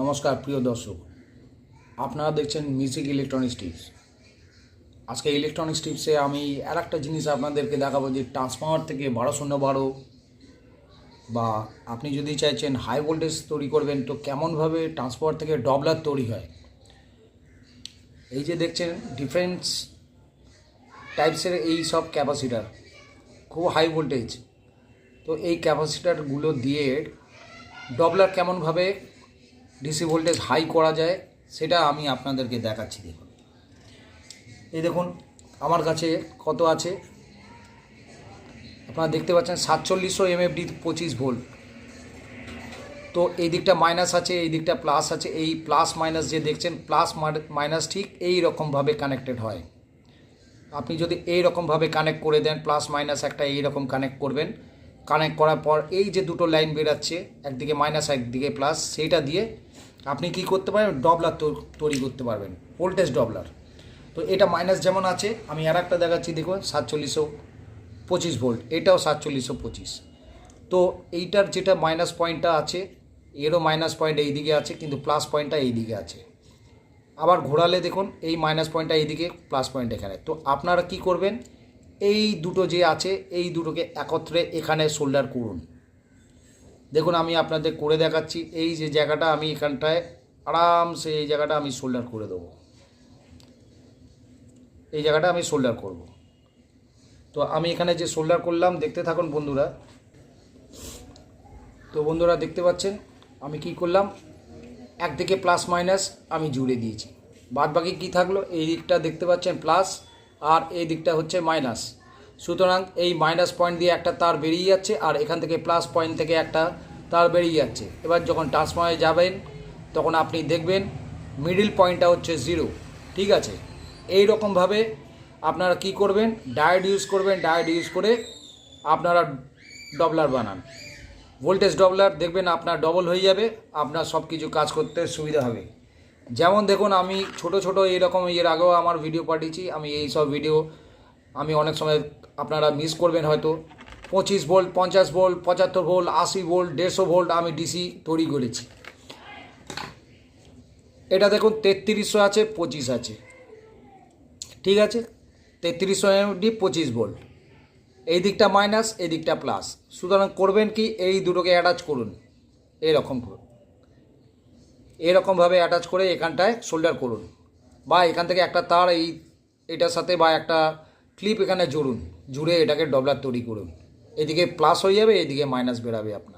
নমস্কার প্রিয় দর্শক, আপনারা দেখছেন মিউজিক ইলেকট্রনিক্স টিপস। আজকে ইলেকট্রনিক্স টিপসে আমি আর একটা জিনিস আপনাদেরকে দেখাবো যে ট্রান্সফরমার থেকে 1212 বা আপনি যদি চাইছেন হাই ভোল্টেজ তৈরি করবেন তো কেমনভাবে ট্রান্সফরমার থেকে ডবলার তৈরি হয়। এই যে দেখছেন ডিফারেন্স টাইপসের এই সব ক্যাপাসিটার, খুব হাই ভোল্টেজ। তো এই ক্যাপাসিটারগুলো দিয়ে ডবলার কেমনভাবে ডিসি ভোল্টেজ হাই করা যায় সেটা আমি আপনাদেরকে দেখাচ্ছি। দেখুন, এই দেখুন আমার কাছে কত আছে, আপনারা দেখতে পাচ্ছেন 4700 MFD 25 ভোল্ট। তো এই দিকটা মাইনাস আছে, এই দিকটা প্লাস আছে। এই প্লাস মাইনাস যে দেখছেন, প্লাস মাইনাস ঠিক এই রকমভাবে কানেক্টেড হয়। আপনি যদি এই রকমভাবে কানেক্ট করে দেন, প্লাস মাইনাস একটা এই রকম কানেক্ট করবেন। কানেক্ট করার পর এই যে দুটো লাইন বেরাচ্ছে, একদিকে মাইনাস একদিকে প্লাস, সেইটা দিয়ে আপনি কি করতে পারবেন, ডবলার তৈরি করতে পারবেন, ভোল্টেজ ডবলার। তো এটা মাইনাস যেমন আছে, আমি আর একটা দেখাচ্ছি। দেখুন 4725 ভোল্ট, এটাও 4725। তো এইটার যেটা মাইনাস পয়েন্টটা আছে, এরও মাইনাস পয়েন্ট এই দিকে আছে, কিন্তু প্লাস পয়েন্টটা এই দিকে আছে। আবার ঘোরালে দেখুন এই মাইনাস পয়েন্টটা এইদিকে, প্লাস পয়েন্ট এখানে। তো আপনারা কি করবেন, এই দুটো যে আছে এই দুটোকে একত্রে এখানে সোল্ডার করুন। দেখুন আমি আপনাদের করে দেখাচ্ছি। এই যে জায়গাটা আমি এখানটায় আরামসে এই জায়গাটা আমি সোল্ডার করে দেবো, এই জায়গাটা আমি সোল্ডার করব। তো আমি এখানে যে সোল্ডার করলাম, দেখতে থাকুন বন্ধুরা। তো বন্ধুরা দেখতে পাচ্ছেন আমি কি করলাম, একদিকে প্লাস মাইনাস আমি জুড়ে দিয়েছি। বাদ বাকি কী থাকলো, এই দিকটা দেখতে পাচ্ছেন প্লাস, আর এই দিকটা হচ্ছে মাইনাস। সুতরাং এই মাইনাস পয়েন্ট দিয়ে একটা তার বেরিয়ে যাচ্ছে, আর এখান থেকে প্লাস পয়েন্ট থেকে একটা তার বেরিয়ে যাচ্ছে। এবার যখন ট্রান্সফরমারে যাবেন তখন আপনি দেখবেন মিডিল পয়েন্টটা হচ্ছে 0। ঠিক আছে, এই রকমভাবে আপনারা কি করবেন, ডায়োড ইউজ করবেন। ডায়োড ইউজ করে আপনারা ডবলার বানান, ভোল্টেজ ডবলার। দেখবেন আপনার ডবল হয়ে যাবে, আপনার সব কিছু কাজ করতে সুবিধা হবে। যেমন দেখুন আমি ছোট ছোট এরকম এর আগেও আমার ভিডিও পাঠিয়েছি। আমি এই সব ভিডিও আমি অনেক সময় আপনারা মিস করবেন হয়তো। 25 volt, 50 volt, 75 volt, 80 volt, 150 volt আমি ডিসি তৈরি করেছি। এটা দেখুন 3300 আছে, 25 আছে। ঠিক আছে, 3300 MFD 25 ভোল্ট, এই দিকটা মাইনাস, এই দিকটা প্লাস। সুতরাং করবেন কি, এই দুটোকে অ্যাটাচ করুন এইরকম করে, এরকমভাবে অ্যাটাচ করে এখানটায় সোল্ডার করুন, বা এখান থেকে একটা তার এটার সাথে বা একটা ক্লিপ এখানে জুড়ুন, জুড়ে এটাকে ডবলার তৈরি করুন। এদিকে প্লাস হয়ে যাবে, এদিকে মাইনাস বেরাবে আপনার।